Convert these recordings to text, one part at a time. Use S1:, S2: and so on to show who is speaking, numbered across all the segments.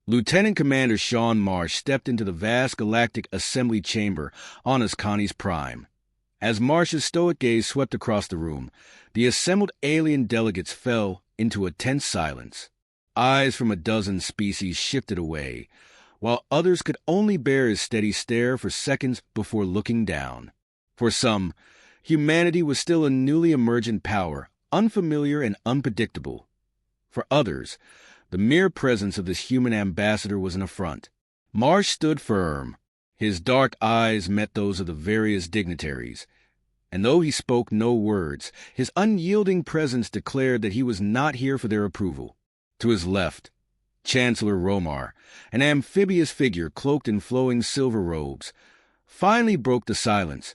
S1: Lieutenant Commander Sean Marsh stepped into the vast Galactic Assembly Chamber on Ascani's Prime. As Marsh's stoic gaze swept across the room, the assembled alien delegates fell into a tense silence. Eyes from a dozen species shifted away, while others could only bear his steady stare for seconds before looking down. For some, humanity was still a newly emergent power, unfamiliar and unpredictable. For others, the mere presence of this human ambassador was an affront. Marsh stood firm. His dark eyes met those of the various dignitaries, and though he spoke no words, his unyielding presence declared that he was not here for their approval. To his left, Chancellor Romar, an amphibious figure cloaked in flowing silver robes, finally broke the silence,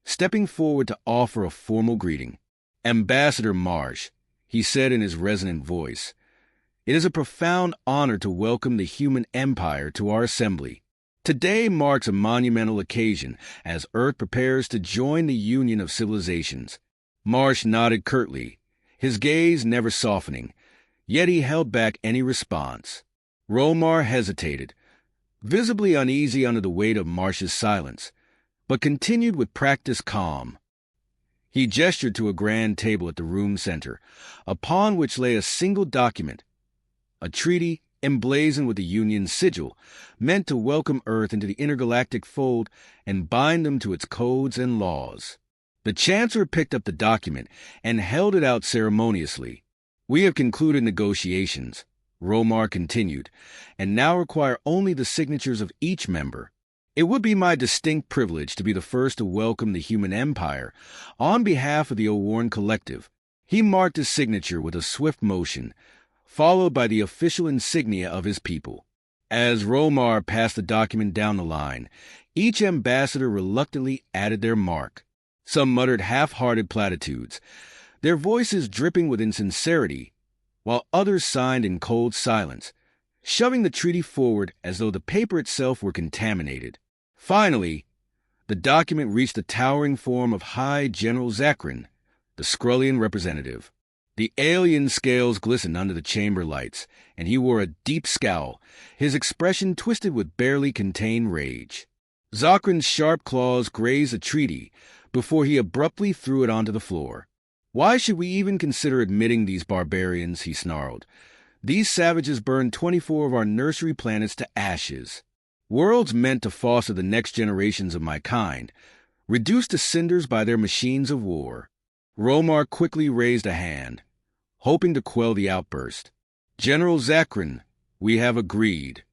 S1: stepping forward to offer a formal greeting. "Ambassador Marsh," he said in his resonant voice, "it is a profound honor to welcome the human empire to our assembly. Today marks a monumental occasion as Earth prepares to join the union of civilizations." Marsh nodded curtly, his gaze never softening, yet he held back any response. Romar hesitated, visibly uneasy under the weight of Marsh's silence, but continued with practiced calm. He gestured to a grand table at the room center, upon which lay a single document, a treaty emblazoned with the Union's sigil, meant to welcome Earth into the intergalactic fold and bind them to its codes and laws. The Chancellor picked up the document and held it out ceremoniously. "We have concluded negotiations," Romar continued, "and now require only the signatures of each member. It would be my distinct privilege to be the first to welcome the human empire on behalf of the Owarn Collective." He marked his signature with a swift motion, followed by the official insignia of his people. As Romar passed the document down the line, each ambassador reluctantly added their mark. Some muttered half-hearted platitudes, their voices dripping with insincerity, while others signed in cold silence, shoving the treaty forward as though the paper itself were contaminated. Finally, the document reached the towering form of High General Zakrin, the Skrullian representative. The alien scales glistened under the chamber lights, and he wore a deep scowl, his expression twisted with barely contained rage. Zakrin's sharp claws grazed the treaty before he abruptly threw it onto the floor. "Why should we even consider admitting these barbarians?" he snarled. "These savages burned 24 of our nursery planets to ashes. Worlds meant to foster the next generations of my kind, reduced to cinders by their machines of war." Romar quickly raised a hand, hoping to quell the outburst. "General Zakrin, we have agreed."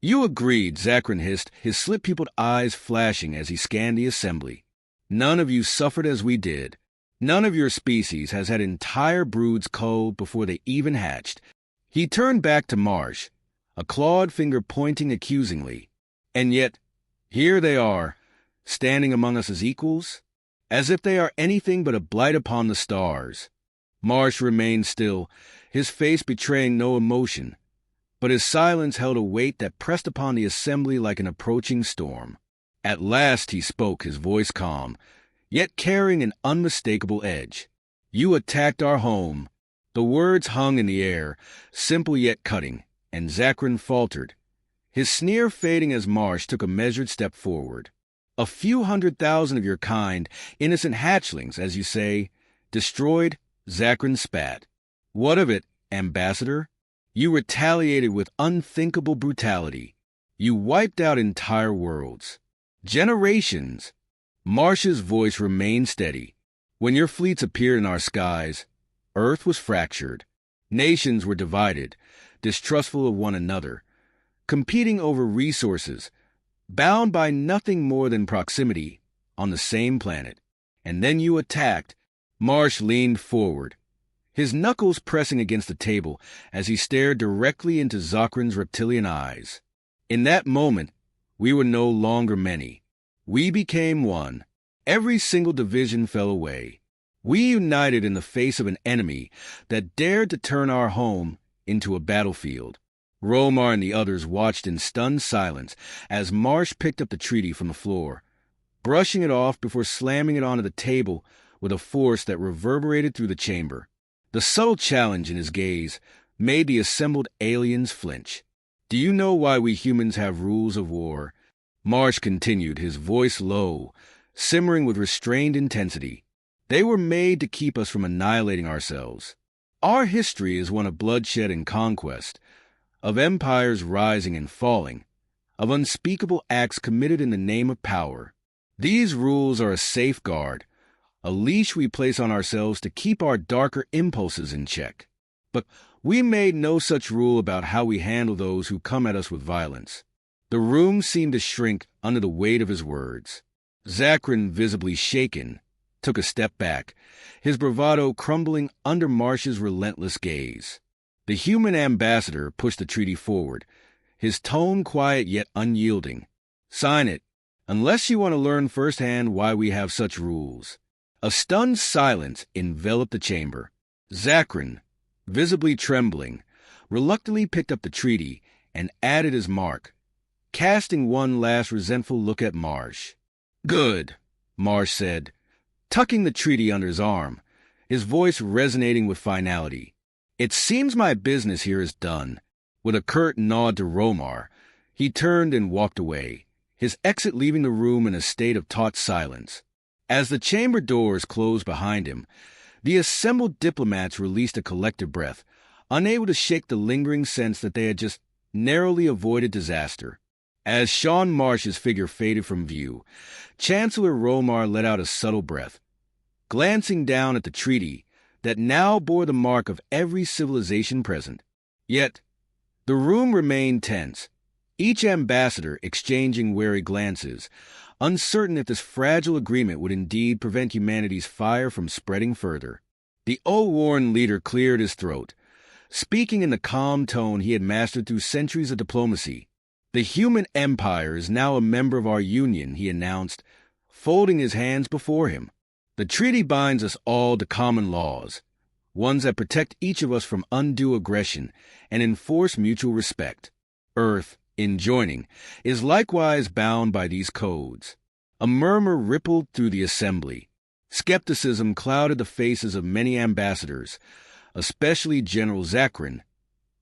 S1: "You agreed," Zakrin hissed, his slit-pupiled eyes flashing as he scanned the assembly. "None of you suffered as we did. None of your species has had entire broods culled before they even hatched." He turned back to Marsh, a clawed finger pointing accusingly. "And yet, here they are, standing among us as equals, as if they are anything but a blight upon the stars." Marsh remained still, his face betraying no emotion, but his silence held a weight that pressed upon the assembly like an approaching storm. At last he spoke, his voice calm, yet carrying an unmistakable edge. "You attacked our home." The words hung in the air, simple yet cutting, and Zakrin faltered, his sneer fading as Marsh took a measured step forward. "A few 100,000 of your kind, innocent hatchlings, as you say, destroyed," Zakrin spat. "What of it, Ambassador? You retaliated with unthinkable brutality. You wiped out entire worlds. Generations." Marsh's voice remained steady. "When your fleets appeared in our skies, Earth was fractured. Nations were divided, distrustful of one another, competing over resources, bound by nothing more than proximity on the same planet. And then you attacked." Marsh leaned forward, his knuckles pressing against the table as he stared directly into Zakrin's reptilian eyes. "In that moment, we were no longer many. We became one. Every single division fell away. We united in the face of an enemy that dared to turn our home into a battlefield." Romar and the others watched in stunned silence as Marsh picked up the treaty from the floor, brushing it off before slamming it onto the table with a force that reverberated through the chamber. The subtle challenge in his gaze made the assembled aliens flinch. Do you know why we humans have rules of war? Marsh continued, his voice low, simmering with restrained intensity. They were made to keep us from annihilating ourselves. Our history is one of bloodshed and conquest, of empires rising and falling, of unspeakable acts committed in the name of power. These rules are a safeguard, a leash we place on ourselves to keep our darker impulses in check. But we made no such rule about how we handle those who come at us with violence. The room seemed to shrink under the weight of his words. Zachrin, visibly shaken, took a step back, his bravado crumbling under Marsh's relentless gaze. The human ambassador pushed the treaty forward, his tone quiet yet unyielding. Sign it, unless you want to learn firsthand why we have such rules. A stunned silence enveloped the chamber. Zachrin, visibly trembling, reluctantly picked up the treaty and added his mark, casting one last resentful look at Marsh. Good, Marsh said, tucking the treaty under his arm, his voice resonating with finality. It seems my business here is done. With a curt nod to Romar, he turned and walked away, his exit leaving the room in a state of taut silence. As the chamber doors closed behind him, the assembled diplomats released a collective breath, unable to shake the lingering sense that they had just narrowly avoided disaster. As Sean Marsh's figure faded from view, Chancellor Romar let out a subtle breath, glancing down at the treaty that now bore the mark of every civilization present. Yet, the room remained tense, each ambassador exchanging wary glances, uncertain if this fragile agreement would indeed prevent humanity's fire from spreading further. The O-worn leader cleared his throat, speaking in the calm tone he had mastered through centuries of diplomacy. The human empire is now a member of our union, he announced, folding his hands before him. The treaty binds us all to common laws, ones that protect each of us from undue aggression and enforce mutual respect. Earth, in joining, is likewise bound by these codes. A murmur rippled through the assembly. Skepticism clouded the faces of many ambassadors, especially General Zachrin,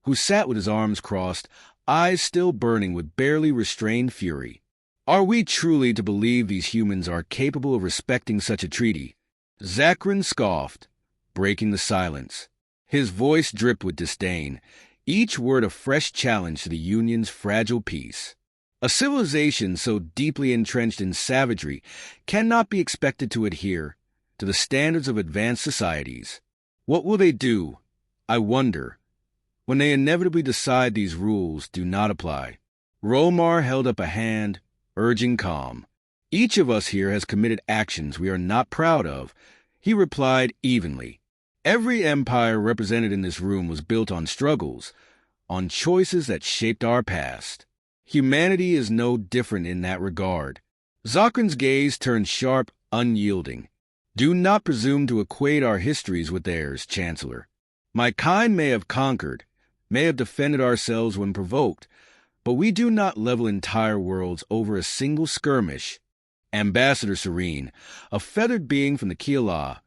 S1: who sat with his arms crossed, eyes still burning with barely restrained fury. Are we truly to believe these humans are capable of respecting such a treaty? Zachrin scoffed, breaking the silence. His voice dripped with disdain, each word a fresh challenge to the Union's fragile peace. A civilization so deeply entrenched in savagery cannot be expected to adhere to the standards of advanced societies. What will they do, I wonder, when they inevitably decide these rules do not apply? Romar held up a hand, urging calm. Each of us here has committed actions we are not proud of, he replied evenly. Every empire represented in this room was built on struggles, on choices that shaped our past. Humanity is no different in that regard. Zachrin's gaze turned sharp, unyielding. Do not presume to equate our histories with theirs, Chancellor. My kind may have conquered, may have defended ourselves when provoked, but we do not level entire worlds over a single skirmish. Ambassador Serene, a feathered being from the Keelah,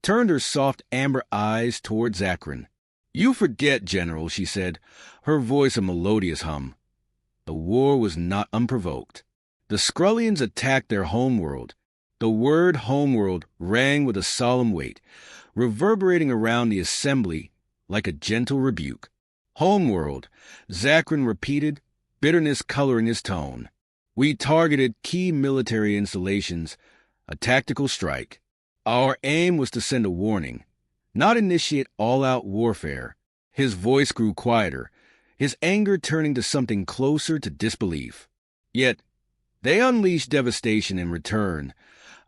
S1: turned her soft amber eyes toward Zachrin. You forget, General, she said, her voice a melodious hum. The war was not unprovoked. The Skrullians attacked their homeworld. The word homeworld rang with a solemn weight, reverberating around the assembly like a gentle rebuke. Homeworld, Zachrin repeated, bitterness coloring his tone. We targeted key military installations, a tactical strike. Our aim was to send a warning, not initiate all-out warfare. His voice grew quieter, his anger turning to something closer to disbelief. Yet, they unleashed devastation in return,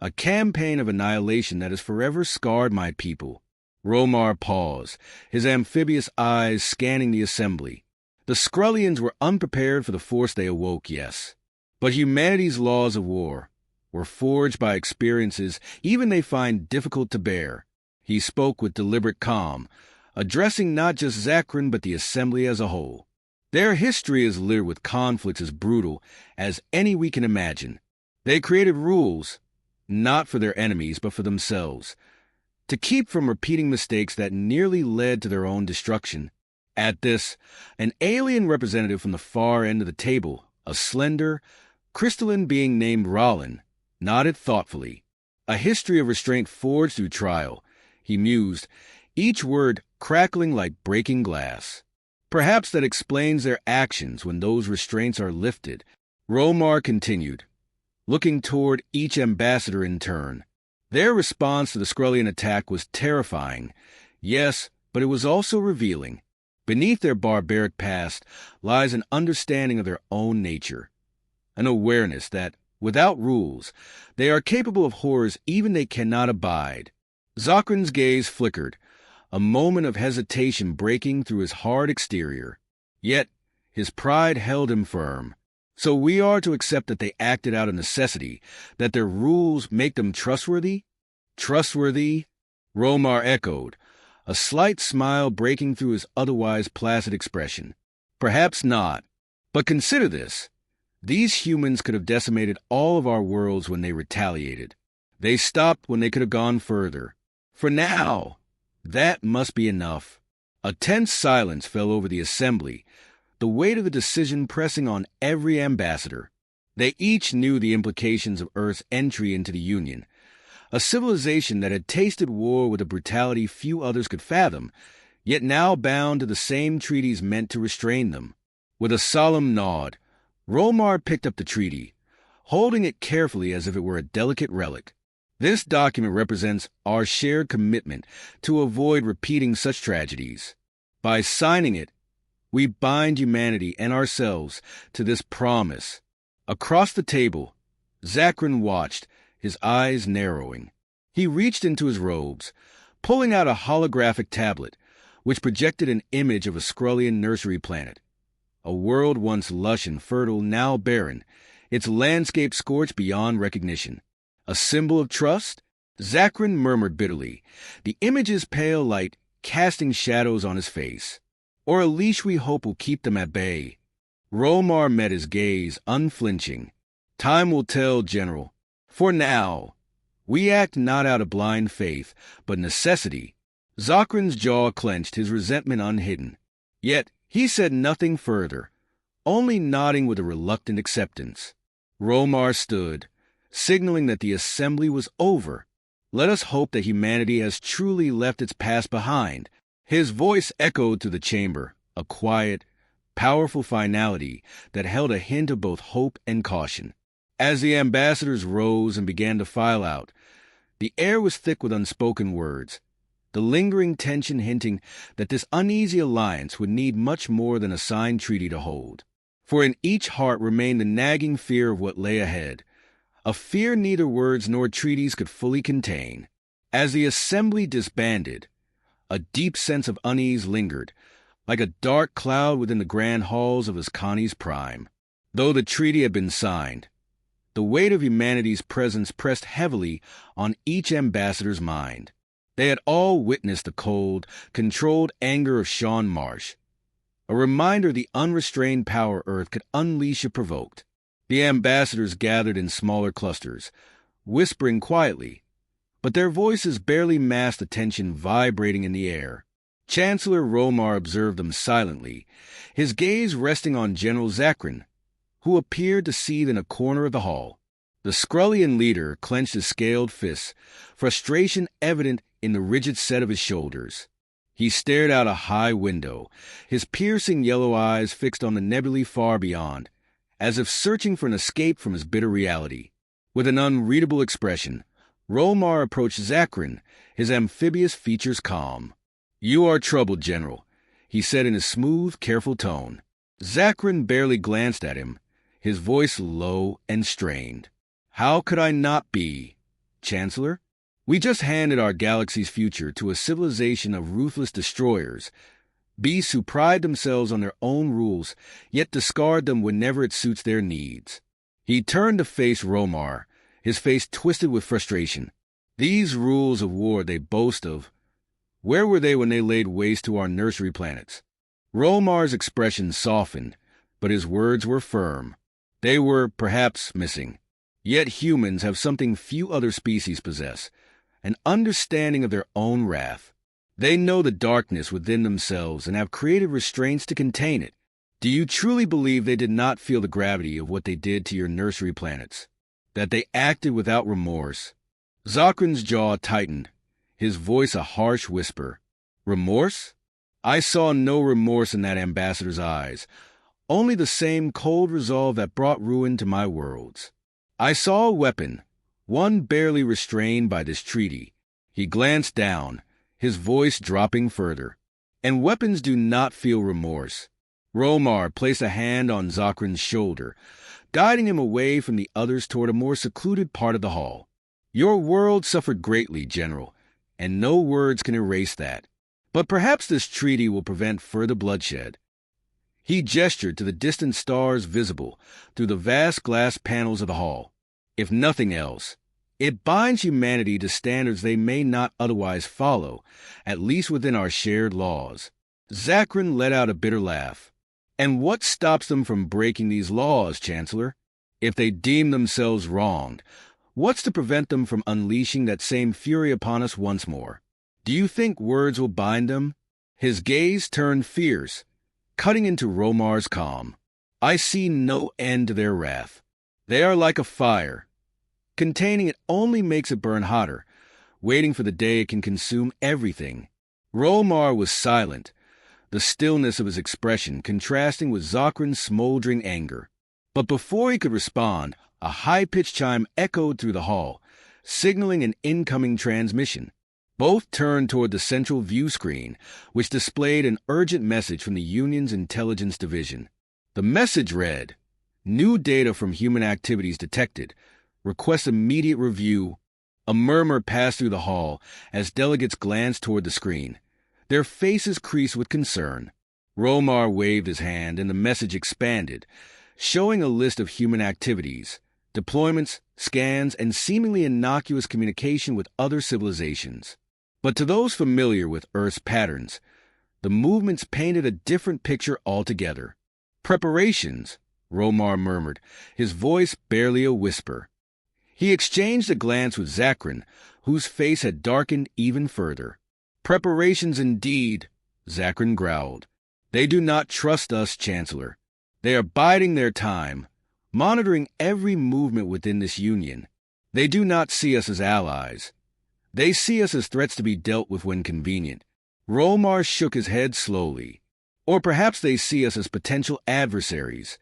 S1: a campaign of annihilation that has forever scarred my people. Romar paused, his amphibious eyes scanning the assembly. The Skrullians were unprepared for the force they awoke, yes. But humanity's laws of war were forged by experiences even they find difficult to bear. He spoke with deliberate calm, addressing not just Zachrin but the assembly as a whole. Their history is littered with conflicts as brutal as any we can imagine. They created rules, not for their enemies but for themselves, to keep from repeating mistakes that nearly led to their own destruction. At this, an alien representative from the far end of the table, a slender, crystalline being named Rollin, nodded thoughtfully. A history of restraint forged through trial, he mused, each word crackling like breaking glass. Perhaps that explains their actions when those restraints are lifted. Romar continued, looking toward each ambassador in turn. Their response to the Skrullian attack was terrifying, yes, but it was also revealing. Beneath their barbaric past lies an understanding of their own nature, an awareness that, without rules, they are capable of horrors even they cannot abide. Zakran's gaze flickered, a moment of hesitation breaking through his hard exterior. Yet, his pride held him firm. So we are to accept that they acted out of necessity, that their rules make them trustworthy? Trustworthy? Romar echoed, a slight smile breaking through his otherwise placid expression. Perhaps not. But consider this. These humans could have decimated all of our worlds when they retaliated. They stopped when they could have gone further. For now, that must be enough. A tense silence fell over the assembly, the weight of the decision pressing on every ambassador. They each knew the implications of Earth's entry into the Union, a civilization that had tasted war with a brutality few others could fathom, yet now bound to the same treaties meant to restrain them. With a solemn nod, Romar picked up the treaty, holding it carefully as if it were a delicate relic. This document represents our shared commitment to avoid repeating such tragedies. By signing it, we bind humanity and ourselves to this promise. Across the table, Zakran watched, his eyes narrowing. He reached into his robes, pulling out a holographic tablet, which projected an image of a Skrullian nursery planet. A world once lush and fertile, now barren, its landscape scorched beyond recognition. A symbol of trust? Zakran murmured bitterly, the image's pale light casting shadows on his face. Or a leash we hope will keep them at bay. Romar met his gaze, unflinching. Time will tell, General. For now, we act not out of blind faith, but necessity. Zakran's jaw clenched, his resentment unhidden. Yet he said nothing further, only nodding with a reluctant acceptance. Romar stood, signaling that the assembly was over. Let us hope that humanity has truly left its past behind. His voice echoed through the chamber, a quiet, powerful finality that held a hint of both hope and caution. As the ambassadors rose and began to file out, the air was thick with unspoken words, the lingering tension hinting that this uneasy alliance would need much more than a signed treaty to hold. For in each heart remained the nagging fear of what lay ahead, a fear neither words nor treaties could fully contain. As the assembly disbanded, a deep sense of unease lingered, like a dark cloud within the grand halls of Ascani's prime. Though the treaty had been signed, the weight of humanity's presence pressed heavily on each ambassador's mind. They had all witnessed the cold, controlled anger of Sean Marsh, a reminder of the unrestrained power Earth could unleash if provoked. The ambassadors gathered in smaller clusters, whispering quietly, but their voices barely masked the tension vibrating in the air. Chancellor Romar observed them silently, his gaze resting on General Zakran, who appeared to seethe in a corner of the hall. The Skrullian leader clenched his scaled fists, frustration evident in the rigid set of his shoulders. He stared out a high window, his piercing yellow eyes fixed on the nebulae far beyond, as if searching for an escape from his bitter reality. With an unreadable expression, Romar approached Zakran, his amphibious features calm. "You are troubled, General," he said in a smooth, careful tone. Zakran barely glanced at him, his voice low and strained. "How could I not be, Chancellor? We just handed our galaxy's future to a civilization of ruthless destroyers, beasts who pride themselves on their own rules, yet discard them whenever it suits their needs." He turned to face Romar, his face twisted with frustration. These rules of war they boast of, where were they when they laid waste to our nursery planets? Romar's expression softened, but his words were firm. They were, perhaps, missing. Yet humans have something few other species possess, an understanding of their own wrath. They know the darkness within themselves and have created restraints to contain it. Do you truly believe they did not feel the gravity of what they did to your nursery planets? That they acted without remorse? Zokran's jaw tightened, his voice a harsh whisper. Remorse? I saw no remorse in that ambassador's eyes, only the same cold resolve that brought ruin to my worlds. I saw a weapon, one barely restrained by this treaty. He glanced down, his voice dropping further. And weapons do not feel remorse. Romar placed a hand on Zokran's shoulder, guiding him away from the others toward a more secluded part of the hall. Your world suffered greatly, General, and no words can erase that. But perhaps this treaty will prevent further bloodshed. He gestured to the distant stars visible through the vast glass panels of the hall. If nothing else, it binds humanity to standards they may not otherwise follow, at least within our shared laws. Zokran let out a bitter laugh. And what stops them from breaking these laws, Chancellor? If they deem themselves wronged, what's to prevent them from unleashing that same fury upon us once more? Do you think words will bind them? His gaze turned fierce, cutting into Romar's calm. I see no end to their wrath. They are like a fire. Containing it only makes it burn hotter, waiting for the day it can consume everything. Romar was silent, the stillness of his expression contrasting with Zokran's smoldering anger. But before he could respond, a high-pitched chime echoed through the hall, signaling an incoming transmission. Both turned toward the central view screen, which displayed an urgent message from the Union's intelligence division. The message read, "New data from human activities detected. Request immediate review." A murmur passed through the hall as delegates glanced toward the screen. Their faces creased with concern. Romar waved his hand and the message expanded, showing a list of human activities, deployments, scans, and seemingly innocuous communication with other civilizations. But to those familiar with Earth's patterns, the movements painted a different picture altogether. "Preparations," Romar murmured, his voice barely a whisper. He exchanged a glance with Zokran, whose face had darkened even further. "Preparations indeed," Zokran growled. "They do not trust us, Chancellor. They are biding their time, monitoring every movement within this union. They do not see us as allies. They see us as threats to be dealt with when convenient." Romar shook his head slowly. "Or perhaps they see us as potential adversaries,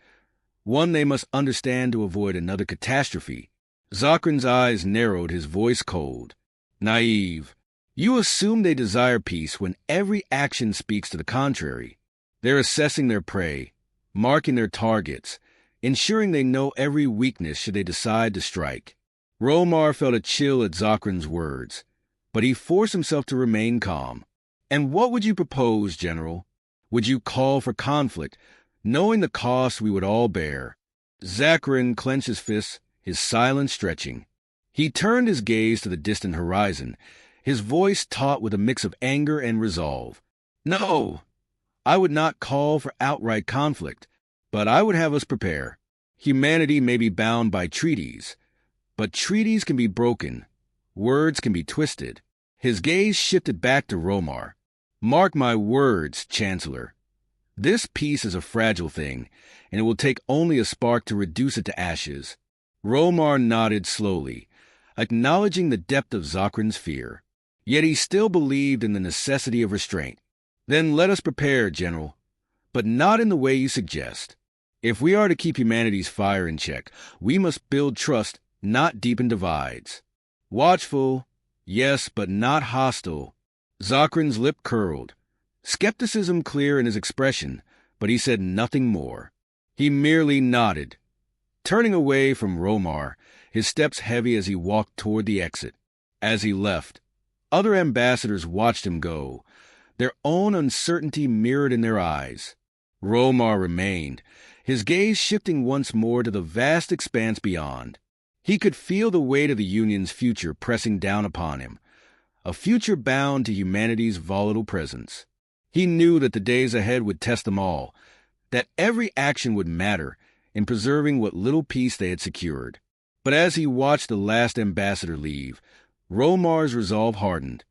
S1: one they must understand to avoid another catastrophe." Zokran's eyes narrowed, his voice cold. "Naive. You assume they desire peace when every action speaks to the contrary. They're assessing their prey, marking their targets, ensuring they know every weakness should they decide to strike." Romar felt a chill at Zokran's words, but he forced himself to remain calm. "And what would you propose, General? Would you call for conflict, knowing the cost we would all bear?" Zokran clenched his fists, his silence stretching. He turned his gaze to the distant horizon, his voice taut with a mix of anger and resolve. "No, I would not call for outright conflict, but I would have us prepare. Humanity may be bound by treaties, but treaties can be broken, words can be twisted." His gaze shifted back to Romar. "Mark my words, Chancellor. This peace is a fragile thing, and it will take only a spark to reduce it to ashes." Romar nodded slowly, acknowledging the depth of Zokran's fear. Yet he still believed in the necessity of restraint. "Then let us prepare, General, but not in the way you suggest. If we are to keep humanity's fire in check, we must build trust, not deepen divides. Watchful, yes, but not hostile." Zokran's lip curled, skepticism clear in his expression, but he said nothing more. He merely nodded, turning away from Romar, his steps heavy as he walked toward the exit. As he left, other ambassadors watched him go, their own uncertainty mirrored in their eyes. Romar remained, his gaze shifting once more to the vast expanse beyond. He could feel the weight of the Union's future pressing down upon him, a future bound to humanity's volatile presence. He knew that the days ahead would test them all, that every action would matter in preserving what little peace they had secured. But as he watched the last ambassador leave, Romar's resolve hardened.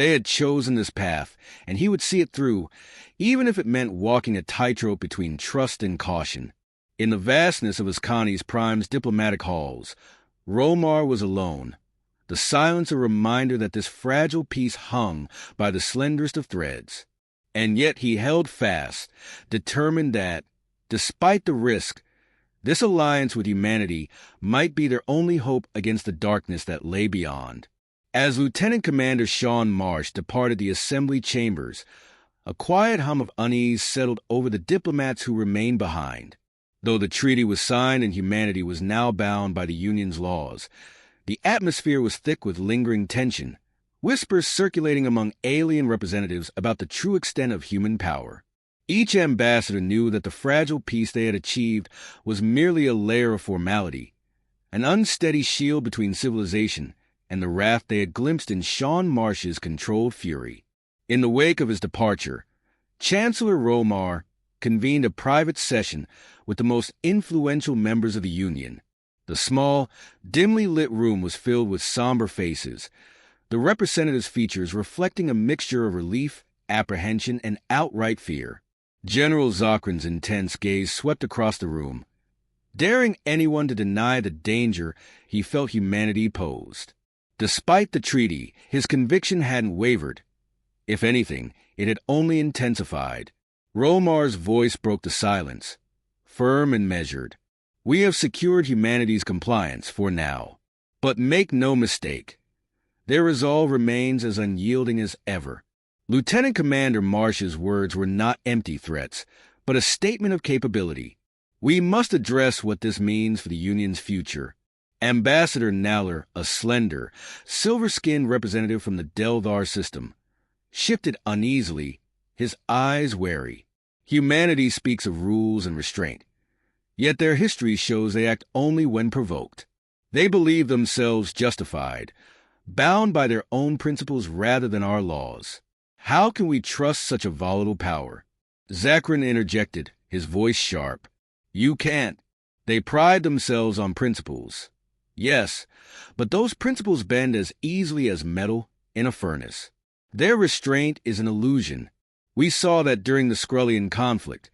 S1: They had chosen this path, and he would see it through, even if it meant walking a tightrope between trust and caution. In the vastness of Ascani's Prime's diplomatic halls, Romar was alone, the silence a reminder that this fragile peace hung by the slenderest of threads. And yet he held fast, determined that, despite the risk, this alliance with humanity might be their only hope against the darkness that lay beyond. As Lieutenant Commander Sean Marsh departed the assembly chambers, a quiet hum of unease settled over the diplomats who remained behind. Though the treaty was signed and humanity was now bound by the Union's laws, the atmosphere was thick with lingering tension, whispers circulating among alien representatives about the true extent of human power. Each ambassador knew that the fragile peace they had achieved was merely a layer of formality, an unsteady shield between civilization and the wrath they had glimpsed in Sean Marsh's controlled fury. In the wake of his departure, Chancellor Romar convened a private session with the most influential members of the Union. The small, dimly lit room was filled with somber faces, the representatives' features reflecting a mixture of relief, apprehension, and outright fear. General Zokran's intense gaze swept across the room, daring anyone to deny the danger he felt humanity posed. Despite the treaty, his conviction hadn't wavered. If anything, it had only intensified. Romar's voice broke the silence, firm and measured. We have secured humanity's compliance for now. But make no mistake, their resolve remains as unyielding as ever. Lieutenant Commander Marsh's words were not empty threats, but a statement of capability. We must address what this means for the Union's future. Ambassador Naller, a slender, silver-skinned representative from the Delvar system, shifted uneasily, his eyes wary. Humanity speaks of rules and restraint, yet their history shows they act only when provoked. They believe themselves justified, bound by their own principles rather than our laws. How can we trust such a volatile power? Zokran interjected, his voice sharp. You can't. They pride themselves on principles. Yes, but those principles bend as easily as metal in a furnace. Their restraint is an illusion. We saw that during the Skrullian conflict.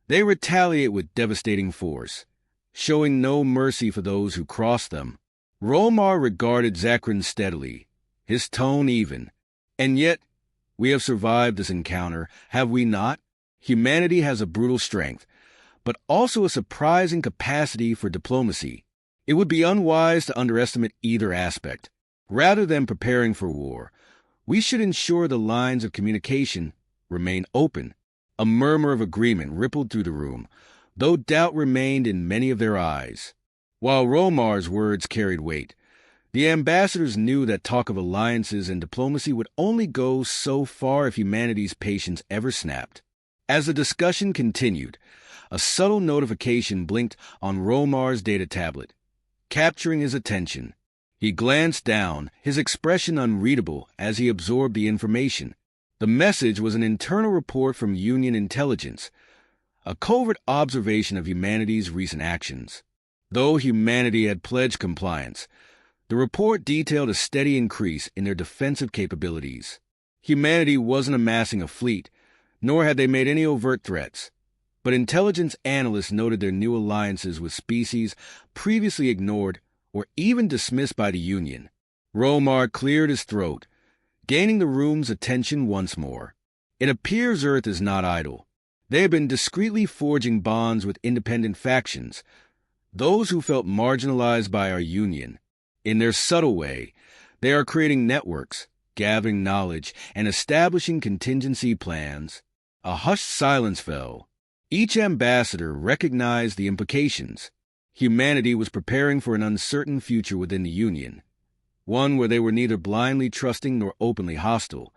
S1: They retaliate with devastating force, showing no mercy for those who cross them. Romar regarded Zokran steadily, his tone even. And yet, we have survived this encounter, have we not? Humanity has a brutal strength, but also a surprising capacity for diplomacy. It would be unwise to underestimate either aspect. Rather than preparing for war, we should ensure the lines of communication remain open. A murmur of agreement rippled through the room, though doubt remained in many of their eyes. While Romar's words carried weight, the ambassadors knew that talk of alliances and diplomacy would only go so far if humanity's patience ever snapped. As the discussion continued, a subtle notification blinked on Romar's data tablet, capturing his attention. He glanced down, his expression unreadable as he absorbed the information. The message was an internal report from Union intelligence, a covert observation of humanity's recent actions. Though humanity had pledged compliance, the report detailed a steady increase in their defensive capabilities. Humanity wasn't amassing a fleet, nor had they made any overt threats, but intelligence analysts noted their new alliances with species previously ignored or even dismissed by the Union. Romar cleared his throat, gaining the room's attention once more. It appears Earth is not idle. They have been discreetly forging bonds with independent factions, those who felt marginalized by our Union. In their subtle way, they are creating networks, gathering knowledge, and establishing contingency plans. A hushed silence fell. Each ambassador recognized the implications. Humanity was preparing for an uncertain future within the Union, one where they were neither blindly trusting nor openly hostile,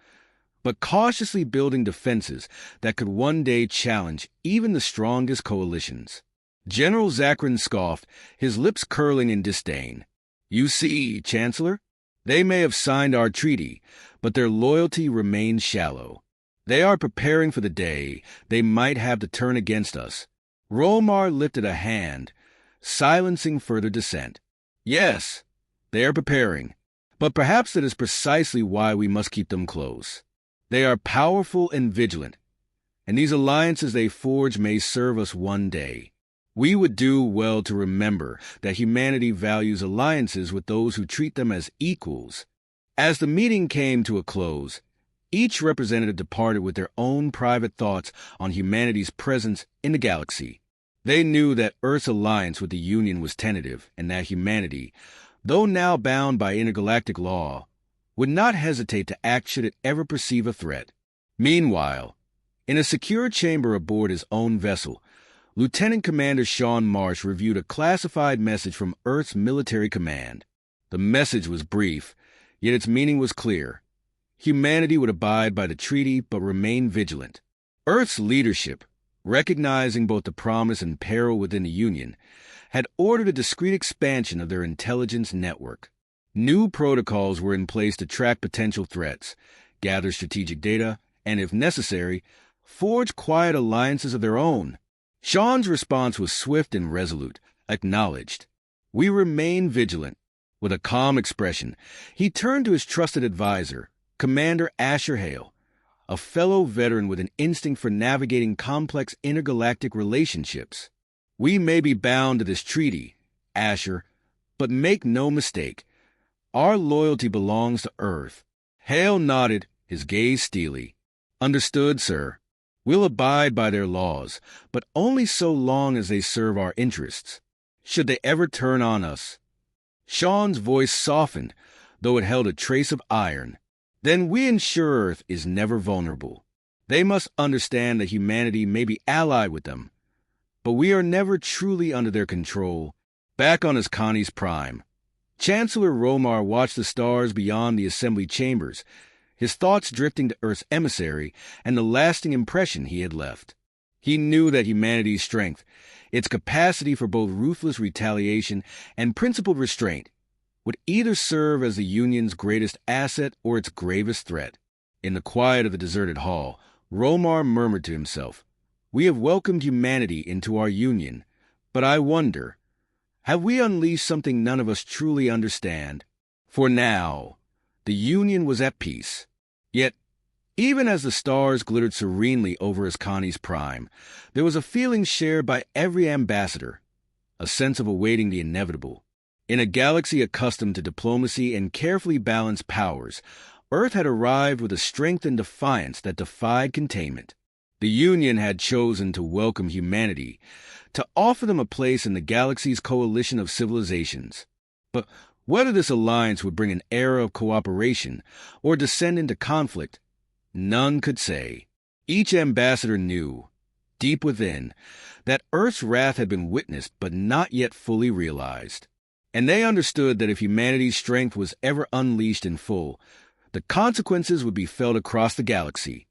S1: but cautiously building defenses that could one day challenge even the strongest coalitions. General Zokran scoffed, his lips curling in disdain. You see, Chancellor, they may have signed our treaty, but their loyalty remains shallow. They are preparing for the day they might have to turn against us. Romar lifted a hand, silencing further dissent. Yes, they are preparing, But perhaps that is precisely why we must keep them close. They are powerful and vigilant, and these alliances they forge may serve us one day. We would do well to remember that humanity values alliances with those who treat them as equals. As the meeting came to a close, each representative departed with their own private thoughts on humanity's presence in the galaxy. They knew that Earth's alliance with the Union was tentative, and that humanity, though now bound by intergalactic law, would not hesitate to act should it ever perceive a threat. Meanwhile, in a secure chamber aboard his own vessel, Lieutenant Commander Sean Marsh reviewed a classified message from Earth's military command. The message was brief, yet its meaning was clear. Humanity would abide by the treaty but remain vigilant. Earth's leadership, recognizing both the promise and peril within the Union, had ordered a discreet expansion of their intelligence network. New protocols were in place to track potential threats, gather strategic data, and, if necessary, forge quiet alliances of their own. Sean's response was swift and resolute. Acknowledged. We remain vigilant. With a calm expression, he turned to his trusted advisor, Commander Asher Hale, a fellow veteran with an instinct for navigating complex intergalactic relationships. We may be bound to this treaty, Asher, but make no mistake, our loyalty belongs to Earth. Hale nodded, his gaze steely. Understood, sir. We'll abide by their laws, but only so long as they serve our interests. Should they ever turn on us? Sean's voice softened, though it held a trace of iron. Then we ensure Earth is never vulnerable. They must understand that humanity may be allied with them, but we are never truly under their control. Back on his Connie's Prime, Chancellor Romar watched the stars beyond the assembly chambers, his thoughts drifting to Earth's emissary and the lasting impression he had left. He knew that humanity's strength, its capacity for both ruthless retaliation and principled restraint, would either serve as the Union's greatest asset or its gravest threat. In the quiet of the deserted hall, Romar murmured to himself, "We have welcomed humanity into our Union, but I wonder, have we unleashed something none of us truly understand?" For now, the Union was at peace. Yet, even as the stars glittered serenely over his Connie's Prime, there was a feeling shared by every ambassador, a sense of awaiting the inevitable. In a galaxy accustomed to diplomacy and carefully balanced powers, Earth had arrived with a strength and defiance that defied containment. The Union had chosen to welcome humanity, to offer them a place in the galaxy's coalition of civilizations. But whether this alliance would bring an era of cooperation or descend into conflict, none could say. Each ambassador knew, deep within, that Earth's wrath had been witnessed but not yet fully realized. And they understood that if humanity's strength was ever unleashed in full, the consequences would be felt across the galaxy.